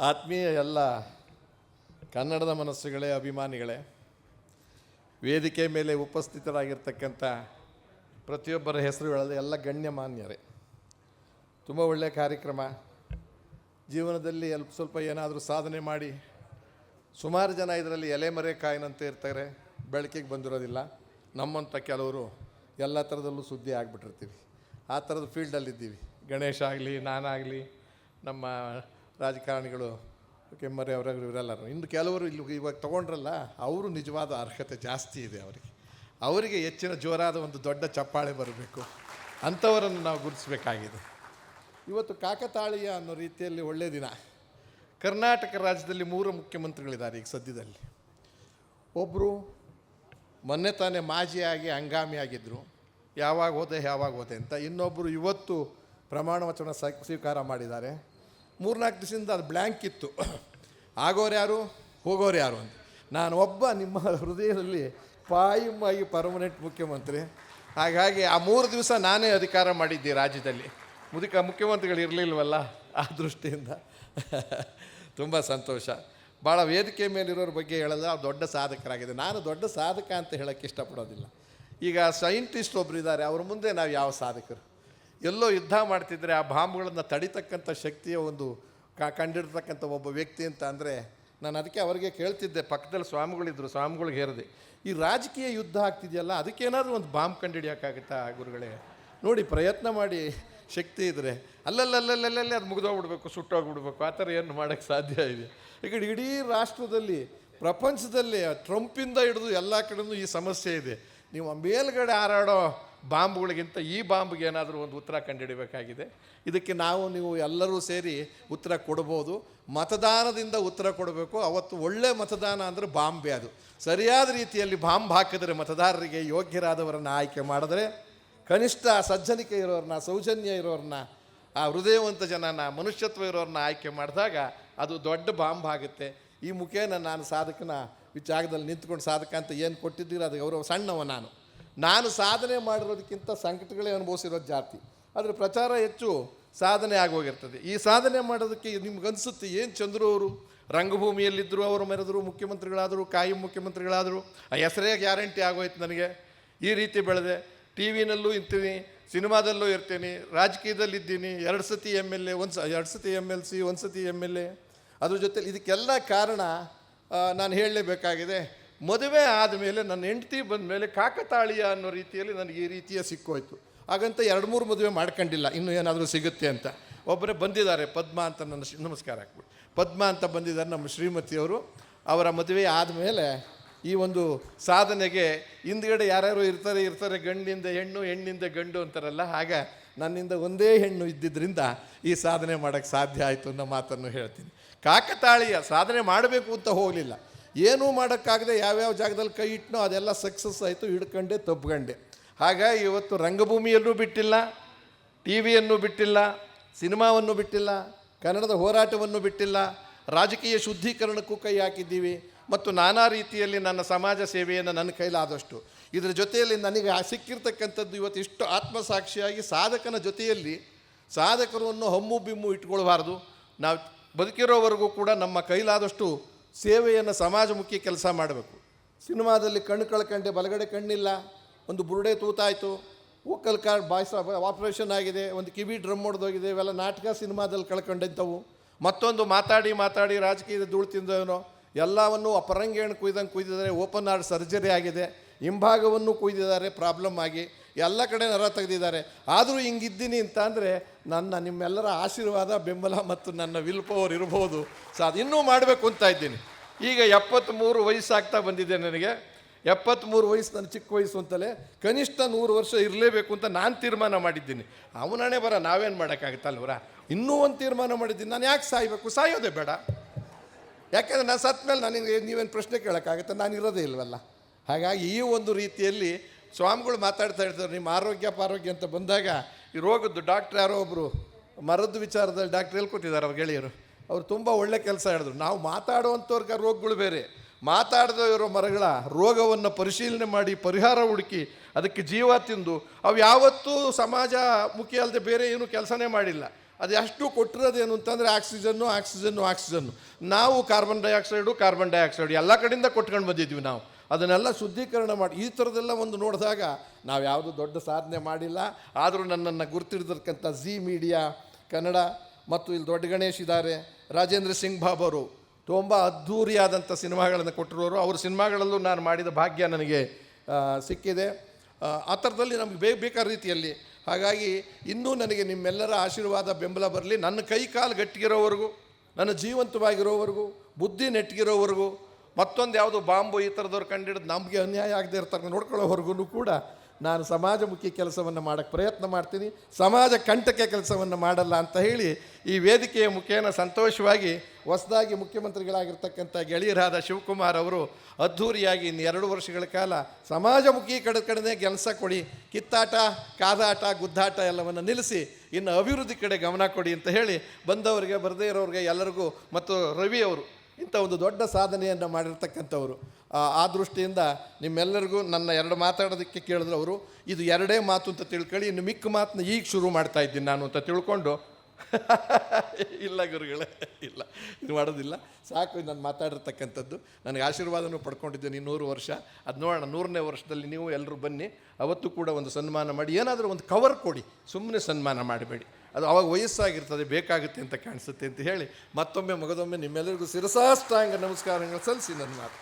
ಆತ್ಮೀಯ ಎಲ್ಲ ಕನ್ನಡದ ಮನಸ್ಸುಗಳೇ, ಅಭಿಮಾನಿಗಳೇ, ವೇದಿಕೆ ಮೇಲೆ ಉಪಸ್ಥಿತರಾಗಿರ್ತಕ್ಕಂಥ ಪ್ರತಿಯೊಬ್ಬರ ಹೆಸರುಗಳಲ್ಲಿ ಎಲ್ಲ ಗಣ್ಯಮಾನ್ಯರೇ, ತುಂಬ ಒಳ್ಳೆಯ ಕಾರ್ಯಕ್ರಮ. ಜೀವನದಲ್ಲಿ ಸ್ವಲ್ಪ ಏನಾದರೂ ಸಾಧನೆ ಮಾಡಿ ಸುಮಾರು ಜನ ಇದರಲ್ಲಿ ಎಲೆಮರೆ ಕಾಯಿನಂತೆ ಇರ್ತಾರೆ, ಬೆಳಕಿಗೆ ಬಂದಿರೋದಿಲ್ಲ. ನಮ್ಮಂಥ ಕೆಲವರು ಎಲ್ಲ ಥರದಲ್ಲೂ ಸುದ್ದಿ ಆಗಿಬಿಟ್ಟಿರ್ತೀವಿ. ಆ ಥರದ ಫೀಲ್ಡಲ್ಲಿದ್ದೀವಿ. ಗಣೇಶ ಆಗಲಿ, ನಾನಾಗಲಿ, ನಮ್ಮ ರಾಜಕಾರಣಿಗಳು ಕೆಮ್ಮರೆ ಅವರಾಗಲಿ, ಇವರೆಲ್ಲರೂ. ಇನ್ನು ಕೆಲವರು ಇಲ್ಲಿ ಇವಾಗ ತೊಗೊಂಡ್ರಲ್ಲ, ಅವರು ನಿಜವಾದ ಅರ್ಹತೆ ಜಾಸ್ತಿ ಇದೆ ಅವರಿಗೆ ಹೆಚ್ಚಿನ ಜೋರಾದ ಒಂದು ದೊಡ್ಡ ಚಪ್ಪಾಳೆ ಬರಬೇಕು. ಅಂಥವರನ್ನು ನಾವು ಗುರುತಿಸಬೇಕಾಗಿದೆ. ಇವತ್ತು ಕಾಕತಾಳೀಯ ಅನ್ನೋ ರೀತಿಯಲ್ಲಿ ಒಳ್ಳೆಯ ದಿನ. ಕರ್ನಾಟಕ ರಾಜ್ಯದಲ್ಲಿ 3 ಮುಖ್ಯಮಂತ್ರಿಗಳಿದ್ದಾರೆ ಈಗ ಸದ್ಯದಲ್ಲಿ. ಒಬ್ಬರು ಮೊನ್ನೆ ತಾನೇ ಮಾಜಿಯಾಗಿ ಹಂಗಾಮಿಯಾಗಿದ್ದರು, ಯಾವಾಗ ಹೋದೆ ಅಂತ. ಇನ್ನೊಬ್ಬರು ಇವತ್ತು ಪ್ರಮಾಣ ವಚನ ಸ್ವೀಕಾರ ಮಾಡಿದ್ದಾರೆ. 3-4 ದಿವಸದಿಂದ ಅದು ಬ್ಲ್ಯಾಂಕ್ ಇತ್ತು, ಆಗೋರು ಯಾರು ಹೋಗೋರು ಯಾರು ಅಂತ. ನಾನು ಒಬ್ಬ ನಿಮ್ಮ ಹೃದಯದಲ್ಲಿ ಪಾಯಿಮಾಗಿ ಪರ್ಮನೆಂಟ್ ಮುಖ್ಯಮಂತ್ರಿ. ಹಾಗಾಗಿ ಆ 3 ದಿವಸ ನಾನೇ ಅಧಿಕಾರ ಮಾಡಿದ್ದೆ ರಾಜ್ಯದಲ್ಲಿ. ಮುಖ್ಯಮಂತ್ರಿಗಳು ಇರಲಿಲ್ವಲ್ಲ, ಆ ದೃಷ್ಟಿಯಿಂದ ತುಂಬ ಸಂತೋಷ. ಭಾಳ ವೇದಿಕೆ ಮೇಲಿರೋರ ಬಗ್ಗೆ ಹೇಳೋದು ದೊಡ್ಡ ಸಾಧಕರಾಗಿದೆ. ನಾನು ದೊಡ್ಡ ಸಾಧಕ ಅಂತ ಹೇಳೋಕ್ಕೆ ಇಷ್ಟಪಡೋದಿಲ್ಲ. ಈಗ ಸೈಂಟಿಸ್ಟ್ ಒಬ್ಬರು ಇದ್ದಾರೆ, ಅವ್ರ ಮುಂದೆ ನಾವು ಯಾವ ಸಾಧಕರು? ಎಲ್ಲೋ ಯುದ್ಧ ಮಾಡ್ತಿದ್ರೆ ಆ ಬಾಂಬ್ಗಳನ್ನು ತಡಿತಕ್ಕಂಥ ಶಕ್ತಿಯ ಒಂದು ಕಂಡಿಡ್ತಕ್ಕಂಥ ಒಬ್ಬ ವ್ಯಕ್ತಿ ಅಂತ ಅಂದರೆ, ನಾನು ಅದಕ್ಕೆ ಅವರಿಗೆ ಕೇಳ್ತಿದ್ದೆ, ಪಕ್ಕದಲ್ಲಿ ಸ್ವಾಮಿಗಳಿದ್ದರು, ಸ್ವಾಮಿಗಳಿಗೆ ಹೇಳಿದೆ, ಈ ರಾಜಕೀಯ ಯುದ್ಧ ಆಗ್ತಿದೆಯಲ್ಲ, ಅದಕ್ಕೇನಾದರೂ ಒಂದು ಬಾಂಬ್ ಕಂಡುಹಿಡಿಯೋಕ್ಕಾಗುತ್ತಾ ಗುರುಗಳೇ? ನೋಡಿ, ಪ್ರಯತ್ನ ಮಾಡಿ, ಶಕ್ತಿ ಇದ್ದರೆ ಅಲ್ಲಲ್ಲಲ್ಲಲ್ಲೇ ಅದು ಮುಗಿದೋಗ್ಬಿಡ್ಬೇಕು, ಸುಟ್ಟೋಗ್ಬಿಡ್ಬೇಕು, ಆ ಥರ ಏನು ಮಾಡೋಕ್ಕೆ ಸಾಧ್ಯ ಇದೆ? ಈಗ ಇಡೀ ರಾಷ್ಟ್ರದಲ್ಲಿ, ಪ್ರಪಂಚದಲ್ಲಿ ಟ್ರಂಪಿಂದ ಹಿಡಿದು ಎಲ್ಲ ಕಡೆಯೂ ಈ ಸಮಸ್ಯೆ ಇದೆ. ನೀವು ಮೇಲ್ಗಡೆ ಹಾರಾಡೋ ಬಾಂಬ್ಗಳಿಗಿಂತ ಈ ಬಾಂಬ್ಗೆ ಏನಾದರೂ ಒಂದು ಉತ್ತರ ಕಂಡುಹಿಡಬೇಕಾಗಿದೆ. ಇದಕ್ಕೆ ನೀವು ಎಲ್ಲರೂ ಸೇರಿ ಉತ್ತರ ಕೊಡ್ಬೋದು. ಮತದಾನದಿಂದ ಉತ್ತರ ಕೊಡಬೇಕು. ಅವತ್ತು ಒಳ್ಳೆ ಮತದಾನ ಅಂದರೆ ಬಾಂಬೆ. ಅದು ಸರಿಯಾದ ರೀತಿಯಲ್ಲಿ ಬಾಂಬ್ ಹಾಕಿದ್ರೆ, ಮತದಾರರಿಗೆ ಯೋಗ್ಯರಾದವರನ್ನು ಆಯ್ಕೆ ಮಾಡಿದ್ರೆ, ಕನಿಷ್ಠ ಸಜ್ಜನಿಕೆ ಇರೋರನ್ನ, ಸೌಜನ್ಯ ಇರೋರನ್ನ, ಆ ಹೃದಯವಂತ ಜನನ, ಮನುಷ್ಯತ್ವ ಇರೋರನ್ನ ಆಯ್ಕೆ ಮಾಡಿದಾಗ ಅದು ದೊಡ್ಡ ಬಾಂಬ್ ಆಗುತ್ತೆ. ಈ ಮುಖೇನ ನಾನು ಸಾಧಕನ ಜಾಗದಲ್ಲಿ ನಿಂತ್ಕೊಂಡು ಸಾಧಕ ಅಂತ ಏನು ಕೊಟ್ಟಿದ್ದೀರ ಅದು ಗೌರವ. ಸಣ್ಣವ ನಾನು ಸಾಧನೆ ಮಾಡಿರೋದಕ್ಕಿಂತ ಸಂಕಟಗಳೇ ಅನುಭವಿಸಿರೋದು ಜಾಸ್ತಿ. ಆದರೆ ಪ್ರಚಾರ ಹೆಚ್ಚು, ಸಾಧನೆ ಆಗೋಗಿರ್ತದೆ. ಈ ಸಾಧನೆ ಮಾಡೋದಕ್ಕೆ ನಿಮ್ಗನ್ಸುತ್ತೆ, ಏನು ಚಂದ್ರು ಅವರು ರಂಗಭೂಮಿಯಲ್ಲಿದ್ದರು, ಅವರು ಮೆರೆದರು, ಮುಖ್ಯಮಂತ್ರಿಗಳಾದರು, ಕಾಯಂ ಮುಖ್ಯಮಂತ್ರಿಗಳಾದರು, ಆ ಹೆಸರೇ ಗ್ಯಾರಂಟಿ ಆಗೋಯ್ತು ನನಗೆ. ಈ ರೀತಿ ಬೆಳೆದೆ, ಟಿ ವಿನಲ್ಲೂ ಇರ್ತೀನಿ, ಸಿನಿಮಾದಲ್ಲೂ ಇರ್ತೀನಿ, ರಾಜಕೀಯದಲ್ಲಿದ್ದೀನಿ, 2 ಸತಿ MLA, 2 ಸತಿ MLC, 1 ಸತಿ MLA. ಅದ್ರ ಜೊತೆಲಿ ಇದಕ್ಕೆಲ್ಲ ಕಾರಣ ನಾನು ಹೇಳಲೇಬೇಕಾಗಿದೆ. ಮದುವೆ ಆದಮೇಲೆ ನನ್ನ ಹೆಂಡತಿ ಬಂದ ಮೇಲೆ ಕಾಕತಾಳೀಯ ಅನ್ನೋ ರೀತಿಯಲ್ಲಿ ನನಗೆ ಈ ರೀತಿಯ ಸಿಕ್ಕೋಯ್ತು. ಹಾಗಂತ 2-3 ಮದುವೆ ಮಾಡ್ಕೊಂಡಿಲ್ಲ, ಇನ್ನೂ ಏನಾದರೂ ಸಿಗುತ್ತೆ ಅಂತ. ಒಬ್ಬರೇ ಬಂದಿದ್ದಾರೆ, ಪದ್ಮ ಅಂತ, ನನ್ನ ನಮಸ್ಕಾರ ಹಾಕ್ಬಿಟ್ಟು, ಪದ್ಮ ಅಂತ ಬಂದಿದ್ದಾರೆ ನಮ್ಮ ಶ್ರೀಮತಿಯವರು. ಅವರ ಮದುವೆ ಆದಮೇಲೆ ಈ ಒಂದು ಸಾಧನೆಗೆ ಹಿಂದ್ಗಡೆ ಯಾರ್ಯಾರು ಇರ್ತಾರೆ, ಗಂಡಿಂದ ಹೆಣ್ಣು, ಹೆಣ್ಣಿಂದ ಗಂಡು ಅಂತಾರಲ್ಲ, ಆಗ ನನ್ನಿಂದ ಒಂದೇ ಹೆಣ್ಣು ಇದ್ದಿದ್ದರಿಂದ ಈ ಸಾಧನೆ ಮಾಡೋಕ್ಕೆ ಸಾಧ್ಯ ಆಯಿತು ಅನ್ನೋ ಮಾತನ್ನು ಹೇಳ್ತೀನಿ. ಕಾಕತಾಳೀಯ ಸಾಧನೆ ಮಾಡಬೇಕು ಅಂತ ಹೋಗಲಿಲ್ಲ, ಏನೂ ಮಾಡೋಕ್ಕಾಗದೆ ಯಾವ್ಯಾವ ಜಾಗದಲ್ಲಿ ಕೈ ಇಟ್ಟನೋ ಅದೆಲ್ಲ ಸಕ್ಸಸ್ ಆಯಿತು, ಹಿಡ್ಕೊಂಡೆ ತಪ್ಪುಗಂಡೆ. ಹಾಗಾಗಿ ಇವತ್ತು ರಂಗಭೂಮಿಯಲ್ಲೂ ಬಿಟ್ಟಿಲ್ಲ, ಟಿ ವಿಯನ್ನು ಬಿಟ್ಟಿಲ್ಲ, ಸಿನಿಮಾವನ್ನು ಬಿಟ್ಟಿಲ್ಲ, ಕನ್ನಡದ ಹೋರಾಟವನ್ನು ಬಿಟ್ಟಿಲ್ಲ, ರಾಜಕೀಯ ಶುದ್ಧೀಕರಣಕ್ಕೂ ಕೈ ಹಾಕಿದ್ದೀವಿ, ಮತ್ತು ನಾನಾ ರೀತಿಯಲ್ಲಿ ನನ್ನ ಸಮಾಜ ಸೇವೆಯನ್ನು ನನ್ನ ಕೈಲಾದಷ್ಟು. ಇದರ ಜೊತೆಯಲ್ಲಿ ನನಗೆ ಸಿಕ್ಕಿರ್ತಕ್ಕಂಥದ್ದು ಇವತ್ತು ಇಷ್ಟು ಆತ್ಮಸಾಕ್ಷಿಯಾಗಿ, ಸಾಧಕನ ಜೊತೆಯಲ್ಲಿ ಸಾಧಕರನ್ನು ಹಮ್ಮು ಬಿಮ್ಮು ಇಟ್ಕೊಳ್ಬಾರ್ದು. ನಾವು ಬದುಕಿರೋವರೆಗೂ ಕೂಡ ನಮ್ಮ ಕೈಲಾದಷ್ಟು ಸೇವೆಯನ್ನು, ಸಮಾಜಮುಖಿ ಕೆಲಸ ಮಾಡಬೇಕು. ಸಿನಿಮಾದಲ್ಲಿ ಕಣ್ಣು ಕಳ್ಕೊಂಡೆ, ಬಲಗಡೆ ಕಣ್ಣಿಲ್ಲ, ಒಂದು ಬುರುಡೆ ತೂತಾಯಿತು, ವೋಕಲ್ ಕಾರ್ಡ್ ಬಾಯ್ಸ್ ಆಪ್ರೇಷನ್ ಆಗಿದೆ, ಒಂದು ಕಿವಿ ಡ್ರಮ್ ಹೊಡೆದೋಗಿದೆ, ಇವೆಲ್ಲ ನಾಟಕ ಸಿನಿಮಾದಲ್ಲಿ ಕಳ್ಕೊಂಡಂಥವು. ಮತ್ತೊಂದು ಮಾತಾಡಿ ರಾಜಕೀಯದ ಧೂಳು ತಿಂದವನೋ, ಎಲ್ಲವನ್ನು ಅಪರಂಗೇಣು ಕುಯ್ದಿದ್ದಾರೆ, ಓಪನ್ ಹಾರ್ಟ್ ಸರ್ಜರಿ ಆಗಿದೆ, ಹಿಂಭಾಗವನ್ನು ಕುಯ್ದಿದ್ದಾರೆ ಪ್ರಾಬ್ಲಮ್ ಆಗಿ, ಎಲ್ಲ ಕಡೆ ನರ ತೆಗೆದಿದ್ದಾರೆ. ಆದರೂ ಹಿಂಗಿದ್ದೀನಿ ಅಂತ ಅಂದರೆ ನಿಮ್ಮೆಲ್ಲರ ಆಶೀರ್ವಾದ, ಬೆಂಬಲ ಮತ್ತು ನನ್ನ ವಿಲ್ ಪವರ್ ಇರ್ಬೋದು. ಇನ್ನೂ ಮಾಡಬೇಕು ಅಂತ ಇದ್ದೀನಿ. ಈಗ 73 ವಯಸ್ಸಾಗ್ತಾ ಬಂದಿದೆ ನನಗೆ. 73 ವಯಸ್ಸು ನನ್ನ ಚಿಕ್ಕ ವಯಸ್ಸು ಅಂತಲೇ, ಕನಿಷ್ಠ 100 ವರ್ಷ ಇರಲೇಬೇಕು ಅಂತ ನಾನು ತೀರ್ಮಾನ ಮಾಡಿದ್ದೀನಿ. ಅವನೇ ನಾವೇನು ಮಾಡೋಕ್ಕಾಗುತ್ತಲ್ವರ? ಇನ್ನೂ ಒಂದು ತೀರ್ಮಾನ ಮಾಡಿದ್ದೀನಿ, ನಾನು ಯಾಕೆ ಸಾಯಬೇಕು? ಸಾಯೋದೇ ಬೇಡ. ಯಾಕೆಂದರೆ ನಾನು ಸತ್ತ ಮೇಲೆ ನೀವೇನು ಪ್ರಶ್ನೆ ಕೇಳೋಕ್ಕಾಗುತ್ತೆ? ನಾನು ಇರೋದೇ ಇಲ್ವಲ್ಲ. ಹಾಗಾಗಿ ಈ ಒಂದು ರೀತಿಯಲ್ಲಿ ಸ್ವಾಮಿಗಳು ಮಾತಾಡ್ತಾ ಇರ್ತಾರೆ, ನಿಮ್ಮ ಆರೋಗ್ಯ ಅಂತ ಬಂದಾಗ ಈ ರೋಗದ್ದು ಡಾಕ್ಟ್ರ್ ಯಾರೋ ಒಬ್ಬರು ಮರದ್ದು ವಿಚಾರದಲ್ಲಿ ಡಾಕ್ಟ್ರ್ ಹೇಳ್ಕೊತಿದ್ದಾರೆ ಅವ್ರ ಗೆಳೆಯರು. ಅವರು ತುಂಬ ಒಳ್ಳೆ ಕೆಲಸ ಹೇಳಿದ್ರು. ನಾವು ಮಾತಾಡುವಂಥವ್ರಿಗೆ ರೋಗಗಳು ಬೇರೆ, ಮಾತಾಡದೇ ಇರೋ ಮರಗಳ ರೋಗವನ್ನು ಪರಿಶೀಲನೆ ಮಾಡಿ ಪರಿಹಾರ ಹುಡುಕಿ ಅದಕ್ಕೆ ಜೀವ ತಿಂದು ಅವು ಯಾವತ್ತೂ ಸಮಾಜ ಮುಖಿ ಅಲ್ಲದೆ ಬೇರೆ ಏನೂ ಕೆಲಸನೇ ಮಾಡಿಲ್ಲ. ಅದು ಅಷ್ಟು ಕೊಟ್ಟಿರೋದೇನು ಅಂತಂದರೆ ಆಕ್ಸಿಜನ್ನು. ನಾವು ಕಾರ್ಬನ್ ಡೈಆಕ್ಸೈಡು ಎಲ್ಲ ಕಡೆಯಿಂದ ಕೊಟ್ಕೊಂಡು ಬಂದಿದ್ವಿ ನಾವು. ಅದನ್ನೆಲ್ಲ ಶುದ್ಧೀಕರಣ ಮಾಡಿ ಈ ಥರದ್ದೆಲ್ಲ ಒಂದು ನೋಡಿದಾಗ ನಾವು ಯಾವುದು ದೊಡ್ಡ ಸಾಧನೆ ಮಾಡಿಲ್ಲ. ಆದರೂ ನನ್ನನ್ನು ಗುರ್ತಿಡಿದಿರ್ತಕ್ಕಂಥ ಝೀ ಮೀಡಿಯಾ ಕನ್ನಡ ಮತ್ತು ಇಲ್ಲಿ ದೊಡ್ಡ ಗಣೇಶ್ ಇದ್ದಾರೆ, ರಾಜೇಂದ್ರ ಸಿಂಗ್ ಬಾಬು ಅವರು ತುಂಬ ಅದ್ಧೂರಿಯಾದಂಥ ಸಿನಿಮಾಗಳನ್ನು ಕೊಟ್ಟಿರೋರು. ಅವ್ರ ಸಿನಿಮಾಗಳಲ್ಲೂ ನಾನು ಮಾಡಿದ ಭಾಗ್ಯ ನನಗೆ ಸಿಕ್ಕಿದೆ. ಆ ಥರದಲ್ಲಿ ನಮಗೆ ಬೇಕಾದ ರೀತಿಯಲ್ಲಿ. ಹಾಗಾಗಿ ಇನ್ನೂ ನನಗೆ ನಿಮ್ಮೆಲ್ಲರ ಆಶೀರ್ವಾದ ಬೆಂಬಲ ಬರಲಿ. ನನ್ನ ಕೈ ಕಾಲು ಗಟ್ಟಿಗಿರೋವರೆಗೂ, ನನ್ನ ಜೀವಂತವಾಗಿರೋವರೆಗೂ, ಬುದ್ಧಿ ನೆಟ್ಟಿಗಿರೋವರೆಗೂ, ಮತ್ತೊಂದು ಯಾವುದು ಬಾಂಬು ಈ ಥರದವ್ರು ಕಂಡಿಡಿದು ನಮಗೆ ಅನ್ಯಾಯ ಆಗದೆ ಇರ್ತಾರೆ ನೋಡ್ಕೊಳ್ಳೋವರೆಗೂ ಕೂಡ ನಾನು ಸಮಾಜಮುಖಿ ಕೆಲಸವನ್ನು ಮಾಡೋಕ್ಕೆ ಪ್ರಯತ್ನ ಮಾಡ್ತೀನಿ. ಸಮಾಜ ಕಂಟಕ ಕೆಲಸವನ್ನು ಮಾಡಲ್ಲ ಅಂತ ಹೇಳಿ ಈ ವೇದಿಕೆಯ ಮುಖೇನ ಸಂತೋಷವಾಗಿ ಹೊಸದಾಗಿ ಮುಖ್ಯಮಂತ್ರಿಗಳಾಗಿರ್ತಕ್ಕಂಥ ಗೆಳೆಯರಾದ ಶಿವಕುಮಾರ್ ಅವರು ಅದ್ಧೂರಿಯಾಗಿ ಇನ್ನು 2 ವರ್ಷಗಳ ಕಾಲ ಸಮಾಜಮುಖಿ ಕಡೆನೇ ಕೆಲಸ ಕೊಡಿ, ಕಿತ್ತಾಟ, ಕಾದಾಟ, ಗುದ್ದಾಟ ಎಲ್ಲವನ್ನು ನಿಲ್ಲಿಸಿ ಇನ್ನು ಅಭಿವೃದ್ಧಿ ಕಡೆ ಗಮನ ಕೊಡಿ ಅಂತ ಹೇಳಿ ಬಂದವರಿಗೆ ಬರದೇ ಇರೋರಿಗೆ ಎಲ್ಲರಿಗೂ, ಮತ್ತು ರವಿ ಅವರು ಇಂಥ ಒಂದು ದೊಡ್ಡ ಸಾಧನೆಯನ್ನು ಮಾಡಿರ್ತಕ್ಕಂಥವ್ರು, ಆ ದೃಷ್ಟಿಯಿಂದ ನಿಮ್ಮೆಲ್ಲರಿಗೂ ನನ್ನ 2 ಮಾತಾಡೋದಕ್ಕೆ ಕೇಳಿದ್ರು ಅವರು. ಇದು 2 ಮಾತು ಅಂತ ತಿಳ್ಕೊಳ್ಳಿ, ಇನ್ನು ಮಿಕ್ಕ ಮಾತನ್ನ ಈಗ ಶುರು ಮಾಡ್ತಾ ಇದ್ದೀನಿ ನಾನು ಅಂತ ತಿಳ್ಕೊಂಡು ಇಲ್ಲ ಗುರುಗಳೇ, ಇಲ್ಲ ಇದು ಮಾಡೋದಿಲ್ಲ, ಸಾಕು ನಾನು ಮಾತಾಡಿರ್ತಕ್ಕಂಥದ್ದು. ನನಗೆ ಆಶೀರ್ವಾದನೂ ಪಡ್ಕೊಂಡಿದ್ದೀನಿ 100 ವರ್ಷ. ಅದು ನೋಡೋಣ 100ನೇ ವರ್ಷದಲ್ಲಿ ನೀವು ಎಲ್ಲರೂ ಬನ್ನಿ, ಅವತ್ತು ಕೂಡ ಒಂದು ಸನ್ಮಾನ ಮಾಡಿ, ಏನಾದರೂ ಒಂದು ಕವರ್ ಕೊಡಿ, ಸುಮ್ಮನೆ ಸನ್ಮಾನ ಮಾಡಬೇಡಿ, ಅದು ಅವಾಗ ವಯಸ್ಸಾಗಿರ್ತದೆ, ಬೇಕಾಗುತ್ತೆ ಅಂತ ಕಾಣಿಸುತ್ತೆ ಅಂತ ಹೇಳಿ ಮತ್ತೊಮ್ಮೆ ಮಗದೊಮ್ಮೆ ನಿಮ್ಮೆಲ್ಲರಿಗೂ ಶಿರಸಾಷ್ಟಾಂಗ ನಮಸ್ಕಾರಗಳು ಸಲ್ಲಿಸಿ ನನ್ನ ಮಾತು